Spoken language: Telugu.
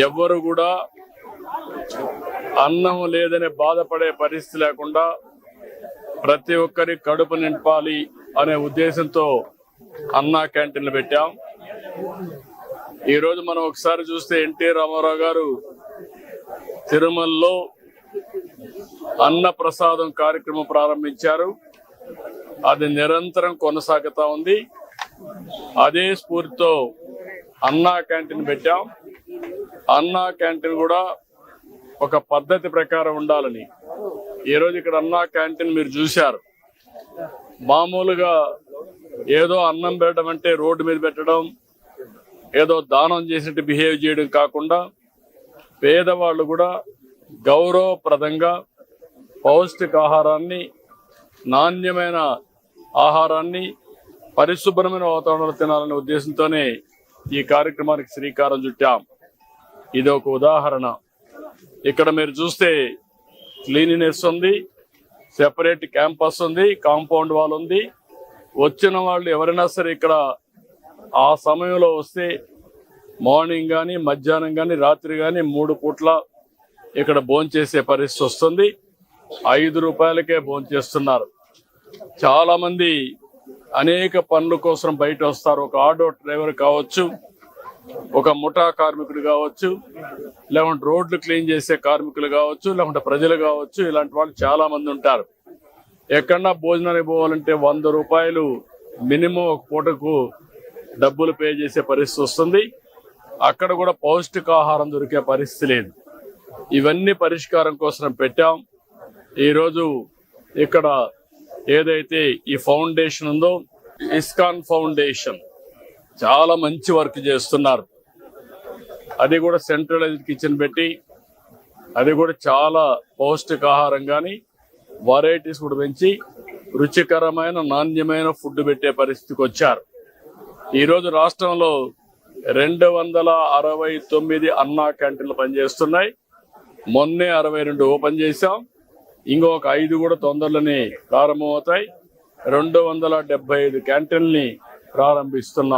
ఎవ్వరు కూడా అన్నం లేదని బాధపడే పరిస్థితి లేకుండా ప్రతి ఒక్కరి కడుపు నింపాలి అనే ఉద్దేశంతో అన్నా క్యాంటీన్లు పెట్టాం. ఈరోజు మనం ఒకసారి చూస్తే ఎన్టీ రామారావు గారు తిరుమలలో అన్న ప్రసాదం కార్యక్రమం ప్రారంభించారు. అది నిరంతరం కొనసాగుతా ఉంది. అదే స్ఫూర్తితో అన్నా క్యాంటీన్ పెట్టాం. అన్నా క్యాంటీన్ కూడా ఒక పద్ధతి ప్రకారం ఉండాలని ఈరోజు ఇక్కడ అన్నా క్యాంటీన్ మీరు చూశారు. మామూలుగా ఏదో అన్నం పెట్టడం అంటే రోడ్డు మీద పెట్టడం, ఏదో దానం చేసినట్టు బిహేవ్ చేయడం కాకుండా పేదవాళ్ళు కూడా గౌరవప్రదంగా పౌష్టికాహారాన్ని, నాణ్యమైన ఆహారాన్ని పరిశుభ్రమైన వాతావరణంలో తినాలనే ఉద్దేశంతోనే ఈ కార్యక్రమానికి శ్రీకారం చుట్టాం. ఇది ఒక ఉదాహరణ. ఇక్కడ మీరు చూస్తే క్లీనినెస్ ఉంది, సెపరేట్ క్యాంపస్ ఉంది, కాంపౌండ్ వాల్ ఉంది. వచ్చిన వాళ్ళు ఎవరైనా సరే ఇక్కడ ఆ సమయంలో వస్తే మార్నింగ్ కానీ, మధ్యాహ్నం కానీ, రాత్రి కానీ 3 పూట్ల ఇక్కడ భోంచేసే పరిస్థితి వస్తుంది. 5 రూపాయలకే భోంచేస్తున్నారు. చాలా మంది అనేక పనుల కోసం బయట వస్తారు. ఒక ఆటో డ్రైవర్ కావచ్చు, ఒక ముఠా కార్మికుడు కావచ్చు, లేకుంటే రోడ్లు క్లీన్ చేసే కార్మికులు కావచ్చు, లేకుంటే ప్రజలు కావచ్చు. ఇలాంటి వాళ్ళు చాలా మంది ఉంటారు. ఎక్కడన్నా భోజనానికి పోవాలంటే 100 రూపాయలు మినిమం ఒక పూటకు డబ్బులు పే చేసే పరిస్థితి వస్తుంది. అక్కడ కూడా పౌష్టికాహారం దొరికే పరిస్థితి లేదు. ఇవన్నీ పరిష్కారం కోసం పెట్టాం. ఈరోజు ఇక్కడ ఏదైతే ఈ ఫౌండేషన్ ఉందో, ఇస్కాన్ ఫౌండేషన్ చాలా మంచి వర్క్ చేస్తున్నారు. అది కూడా సెంట్రలైజ్డ్ కిచెన్ పెట్టి, అది కూడా చాలా పౌష్టికాహారం కానీ వెరైటీస్ కూడా పెంచి రుచికరమైన, నాణ్యమైన ఫుడ్ పెట్టే పరిస్థితికి వచ్చారు. ఈరోజు రాష్ట్రంలో 269 అన్నా క్యాంటీన్లు పనిచేస్తున్నాయి. మొన్నే 62 ఓపెన్ చేశాం. ఇంకొక 5 కూడా తొందరలోనే ప్రారంభమవుతాయి. 275 క్యాంటీన్ని ప్రారంభిస్తున్నాం.